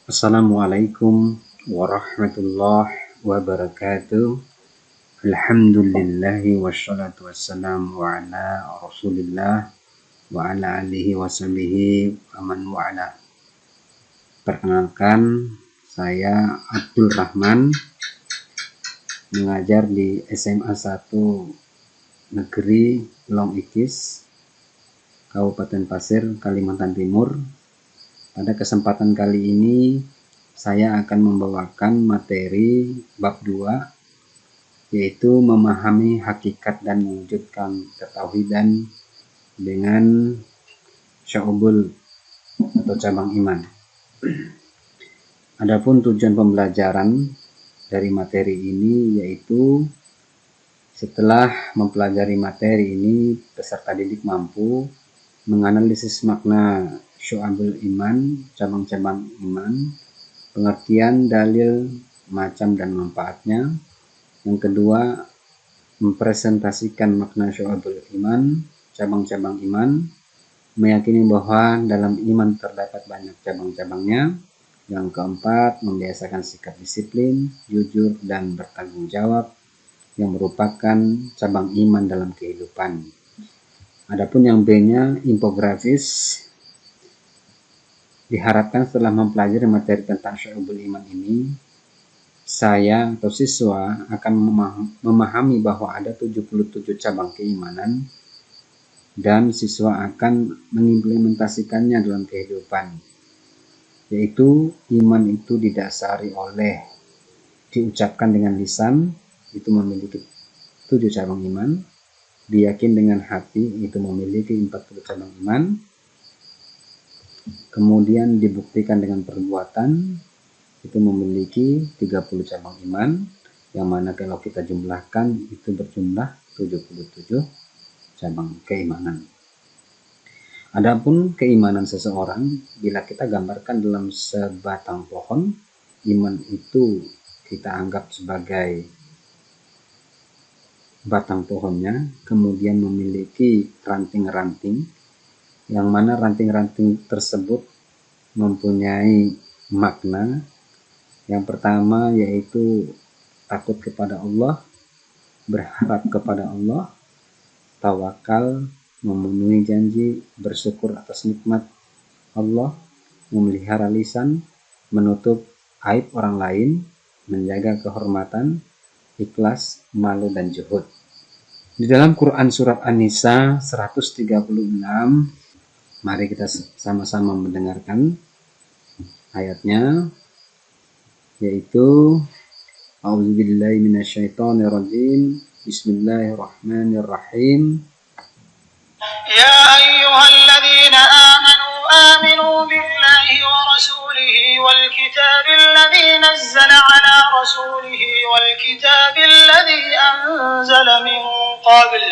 Assalamualaikum warahmatullahi wabarakatuh. Alhamdulillahi wassalatu wassalamu ala rasulillah wa ala alihi washabihi aman wa'ala. Perkenalkan, saya Abdul Rahman, mengajar di SMA 1 Negeri Long Ikis, Kabupaten Pasir, Kalimantan Timur. Pada kesempatan kali ini saya akan membawakan materi bab 2, yaitu memahami hakikat dan mewujudkan ketauhidan dengan syu'ubul atau cabang iman. Adapun tujuan pembelajaran dari materi ini yaitu setelah mempelajari materi ini, peserta didik mampu menganalisis makna syu'abul iman, cabang-cabang iman, pengertian dalil, macam dan manfaatnya. Yang kedua, mempresentasikan makna syu'abul iman, cabang-cabang iman, meyakini bahwa dalam iman terdapat banyak cabang-cabangnya. Yang keempat, membiasakan sikap disiplin, jujur, dan bertanggung jawab yang merupakan cabang iman dalam kehidupan. Adapun yang B-nya, infografis. Diharapkan setelah mempelajari materi tentang syu'ubul iman ini, saya atau siswa akan memahami bahwa ada 77 cabang keimanan dan siswa akan mengimplementasikannya dalam kehidupan. Yaitu iman itu didasari oleh diucapkan dengan lisan, itu memiliki 7 cabang iman, diyakin dengan hati, itu memiliki 40 cabang iman, kemudian dibuktikan dengan perbuatan, itu memiliki 30 cabang iman, yang mana kalau kita jumlahkan itu berjumlah 77 cabang keimanan. Adapun keimanan seseorang, bila kita gambarkan dalam sebatang pohon, iman itu kita anggap sebagai batang pohonnya, kemudian memiliki ranting-ranting, yang mana ranting-ranting tersebut mempunyai makna. Yang pertama yaitu takut kepada Allah, berharap kepada Allah, tawakal, memenuhi janji, bersyukur atas nikmat Allah, memelihara lisan, menutup aib orang lain, menjaga kehormatan, ikhlas, malu, dan zuhud. Di dalam Quran surat An-Nisa 136, mari kita sama-sama mendengarkan ayatnya, yaitu A'udzubillahi minasyaitonirrajim. Bismillahirrahmanirrahim. Ya ayyuhalladzina amanu billahi wa rasulihi wal kitabil ladzi nazzala ala rasulihi wal kitabil ladzi anzala min qabl.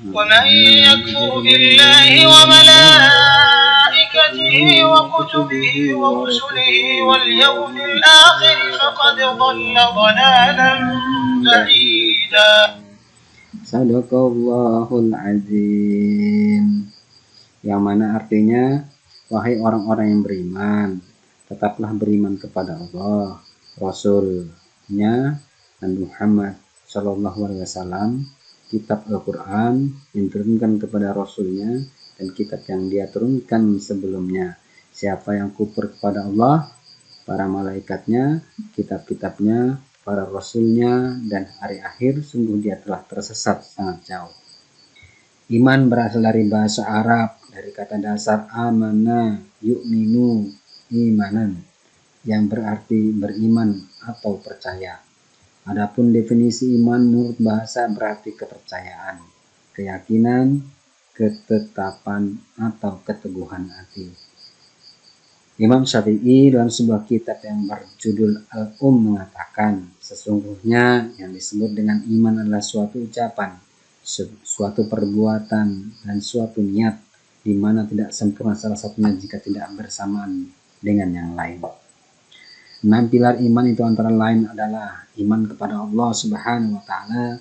ومن يكفر بالله وملائكته وكتبه ورسله واليوم الآخر فقد ضل ضلالا بعيدا. Sadaqallahul azim. Yang mana artinya, wahai orang-orang yang beriman, tetaplah beriman kepada Allah, Rasulnya, dan Muhammad SAW, kitab Al-Quran yang diturunkan kepada Rasulnya, dan kitab yang dia turunkan sebelumnya. Siapa yang kufur kepada Allah, para malaikatnya, kitab-kitabnya, para rasulnya, dan hari akhir, sungguh dia telah tersesat sangat jauh. Iman berasal dari bahasa Arab, dari kata dasar amana, yu'minu, imanan, yang berarti beriman atau percaya. Adapun definisi iman menurut bahasa berarti kepercayaan, keyakinan, ketetapan, atau keteguhan hati. Imam Syafi'i dalam sebuah kitab yang berjudul Al-Um mengatakan, sesungguhnya yang disebut dengan iman adalah suatu ucapan, suatu perbuatan, dan suatu niat, di mana tidak sempurna salah satunya jika tidak bersamaan dengan yang lain. 6 pilar iman itu antara lain adalah iman kepada Allah Subhanahu wa Ta'ala,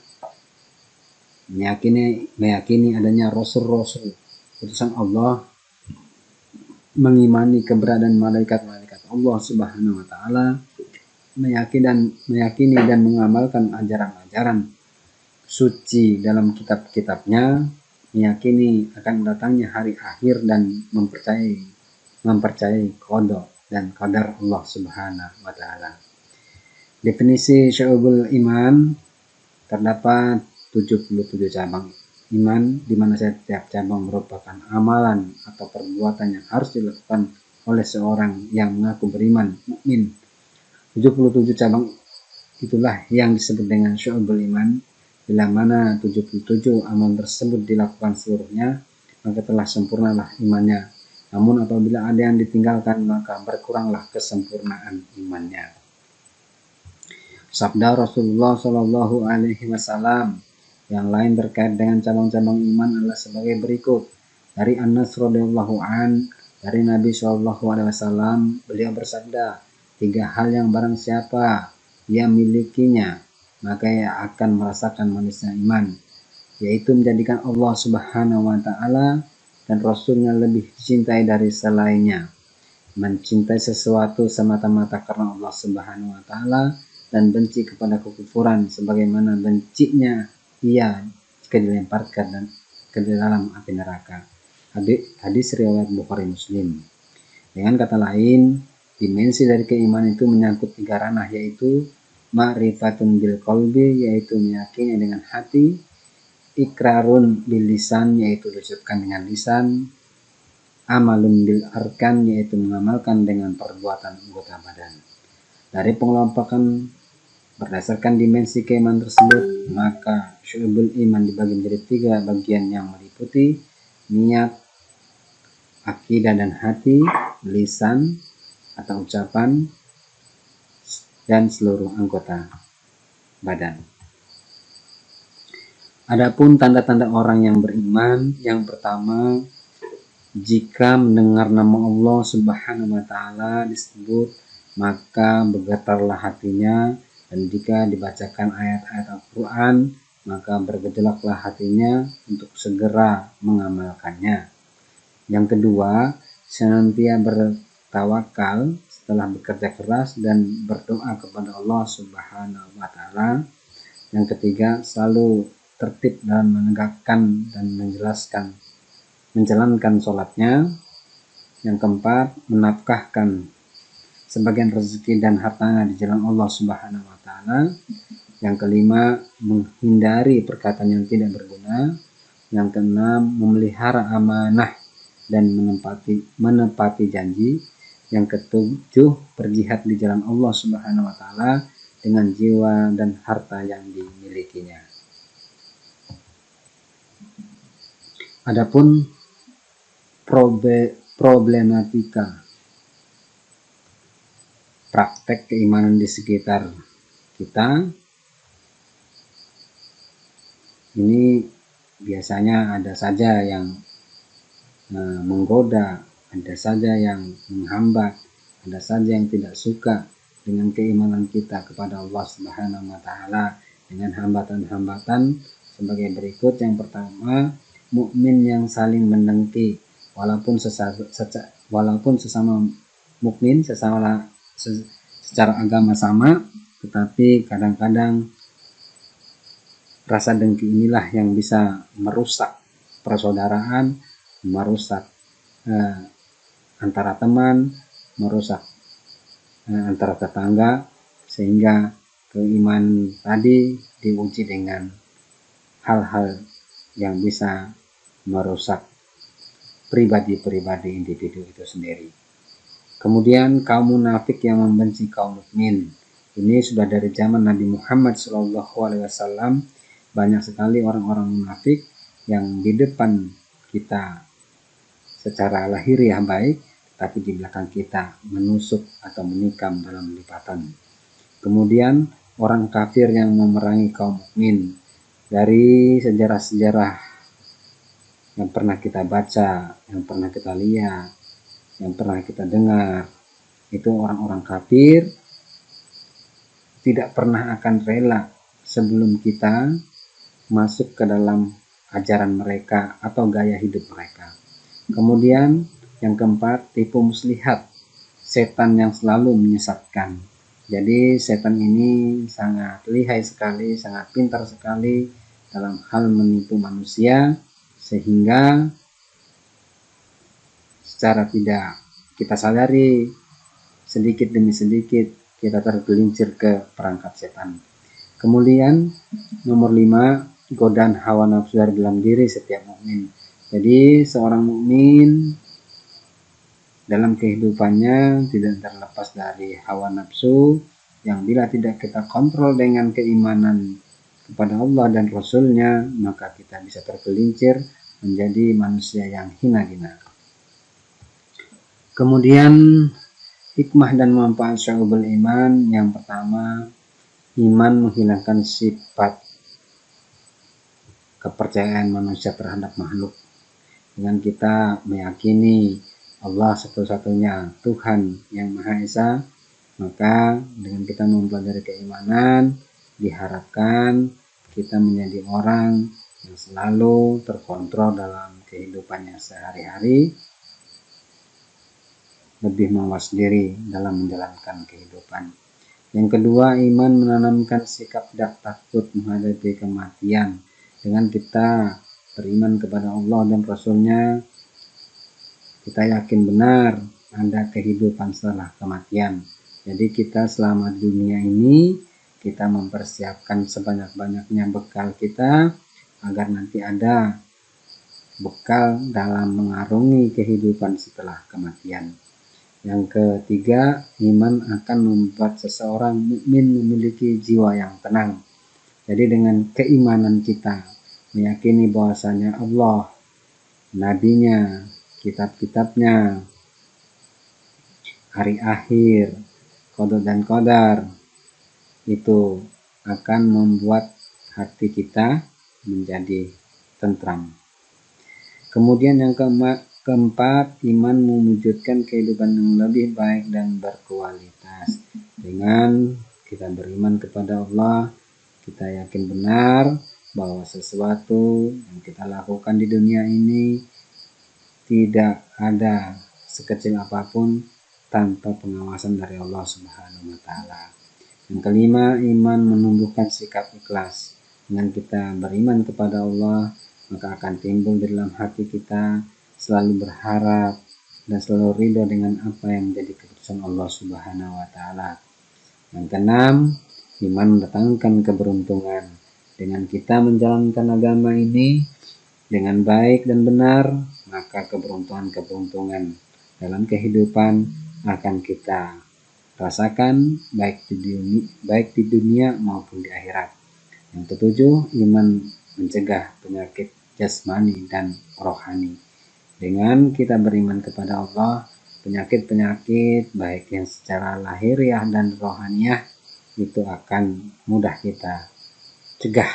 meyakini adanya rasul-rasul utusan Allah, mengimani keberadaan malaikat-malaikat Allah Subhanahu wa taala, meyakini dan mengamalkan ajaran-ajaran suci dalam kitab-kitabnya, meyakini akan datangnya hari akhir dan mempercayai qada dan qadar Allah Subhanahu wa taala. Definisi syu'ubul iman, terdapat 77 cabang iman, di mana setiap cabang merupakan amalan atau perbuatan yang harus dilakukan oleh seorang yang mengaku beriman, mukmin. 77 cabang itulah yang disebut dengan syu'ubul iman. Bila mana 77 amal tersebut dilakukan seluruhnya, maka telah sempurnalah imannya. Namun apabila ada yang ditinggalkan, maka berkuranglah kesempurnaan imannya. Sabda Rasulullah Shallallahu Alaihi Wasallam yang lain terkait dengan cabang-cabang iman adalah sebagai berikut. Dari Anas radhiyallahu an, dari Nabi Shallallahu Alaihi Wasallam, beliau bersabda, 3 hal yang barang siapa ia milikinya, maka ia akan merasakan manisnya iman, yaitu menjadikan Allah Subhanahu wa taala dan Rasulnya lebih dicintai dari selainnya, mencintai sesuatu semata-mata karena Allah Subhanahu wa taala, dan benci kepada kekufuran sebagaimana bencinya ia jika dilemparkan ke dalam api neraka. Hadis riwayat Bukhari Muslim. Dengan kata lain, dimensi dari keimanan itu menyangkut 3 ranah, yaitu ma'rifatun bil qalbi, yaitu meyakini dengan hati, ikrarun bil lisan, yaitu diucapkan dengan lisan, amalun bil arkan, yaitu mengamalkan dengan perbuatan anggota badan. Dari pengelompokan berdasarkan dimensi keimanan tersebut, maka syu'ubul iman dibagi menjadi 3 bagian yang meliputi niat, akidah dan hati, lisan atau ucapan, dan seluruh anggota badan. Adapun tanda-tanda orang yang beriman, yang pertama, jika mendengar nama Allah Subhanahu wa taala disebut, maka bergetarlah hatinya, dan jika dibacakan ayat-ayat Al-Quran, maka bergejolaklah hatinya untuk segera mengamalkannya. Yang kedua, senantiasa bertawakal setelah bekerja keras dan berdoa kepada Allah Subhanahu wa taala. Yang ketiga, selalu tertib dalam menegakkan dan menjalankan sholatnya. Yang keempat, menafkahkan sebagian rezeki dan hartanya di jalan Allah Subhanahu wa taala. Yang kelima, menghindari perkataan yang tidak berguna. Yang keenam, memelihara amanah dan menepati janji. Yang ketujuh, berjihad di jalan Allah Subhanahu wa taala dengan jiwa dan harta yang dimilikinya. Adapun problematika praktek keimanan di sekitar kita, ini biasanya ada saja yang menggoda, ada saja yang menghambat, ada saja yang tidak suka dengan keimanan kita kepada Allah Subhanahu wa taala dengan hambatan-hambatan sebagai berikut. Yang pertama, mukmin yang saling mendengki, walaupun sesama mukmin, secara agama sama, tetapi kadang-kadang rasa dengki inilah yang bisa merusak persaudaraan, merusak antara teman, merusak antara tetangga, sehingga keimanan tadi diuji dengan hal-hal yang bisa merusak pribadi-pribadi individu itu sendiri. Kemudian kaum munafik yang membenci kaum mukmin. Ini sudah dari zaman Nabi Muhammad SAW. Banyak sekali orang-orang munafik yang di depan kita secara lahiriah baik, tapi di belakang kita menusuk atau menikam dalam lipatan. Kemudian orang kafir yang memerangi kaum mukmin. Dari sejarah-sejarah yang pernah kita baca, yang pernah kita lihat, yang pernah kita dengar, itu orang-orang kafir tidak pernah akan rela sebelum kita masuk ke dalam ajaran mereka atau gaya hidup mereka. Kemudian yang keempat, tipu muslihat setan yang selalu menyesatkan. Jadi setan ini sangat lihai sekali, sangat pintar sekali dalam hal menipu manusia, sehingga secara tidak kita sadari, sedikit demi sedikit kita tergelincir ke perangkap setan. Kemudian nomor 5, godaan hawa nafsu dari dalam diri setiap mukmin. Jadi seorang mukmin dalam kehidupannya tidak terlepas dari hawa nafsu yang bila tidak kita kontrol dengan keimanan kepada Allah dan Rasul-Nya, maka kita bisa tergelincir menjadi manusia yang hina-hina. Kemudian hikmah dan manfaat syu'ubul iman. Yang pertama, iman menghilangkan sifat kepercayaan manusia terhadap makhluk. Dengan kita meyakini Allah satu-satunya Tuhan yang Maha Esa, maka dengan kita mempelajari keimanan, diharapkan kita menjadi orang yang selalu terkontrol dalam kehidupannya sehari-hari, lebih mawas diri dalam menjalankan kehidupan. Yang kedua, iman menanamkan sikap tidak takut menghadapi kematian. Dengan kita beriman kepada Allah dan Rasul-Nya, kita yakin benar ada kehidupan setelah kematian. Jadi kita selama dunia ini, kita mempersiapkan sebanyak-banyaknya bekal kita, agar nanti ada bekal dalam mengarungi kehidupan setelah kematian. Yang ketiga, iman akan membuat seseorang mukmin memiliki jiwa yang tenang. Jadi dengan keimanan kita meyakini bahwasanya Allah, nabinya, kitab-kitabnya, hari akhir, qada dan qadar, itu akan membuat hati kita menjadi tentram. Kemudian yang keempat, iman mewujudkan kehidupan yang lebih baik dan berkualitas. Dengan kita beriman kepada Allah, kita yakin benar bahwa sesuatu yang kita lakukan di dunia ini tidak ada sekecil apapun tanpa pengawasan dari Allah Subhanahu wa Ta'ala. Yang kelima, iman menumbuhkan sikap ikhlas. Dengan kita beriman kepada Allah, maka akan timbul di dalam hati kita selalu berharap dan selalu ridho dengan apa yang menjadi keputusan Allah Subhanahu wa Ta'ala. Yang keenam, iman mendatangkan keberuntungan. Dengan kita menjalankan agama ini dengan baik dan benar, maka keberuntungan dalam kehidupan akan kita rasakan baik di dunia maupun di akhirat. Yang ketujuh, iman mencegah penyakit jasmani dan rohani. Dengan kita beriman kepada Allah, penyakit-penyakit baik yang secara lahiriah dan rohaniah itu akan mudah kita cegah,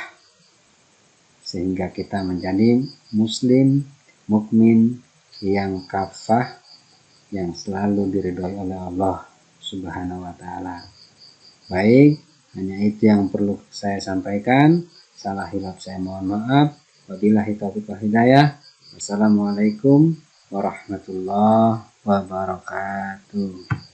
sehingga kita menjadi muslim, mukmin yang kafah, yang selalu diridhoi oleh Allah Subhanahu wa Ta'ala. Baik, hanya itu yang perlu saya sampaikan. Salah hilaf saya mohon maaf. Wabillahi taufiq wal hidayah. Wassalamualaikum warahmatullahi wabarakatuh.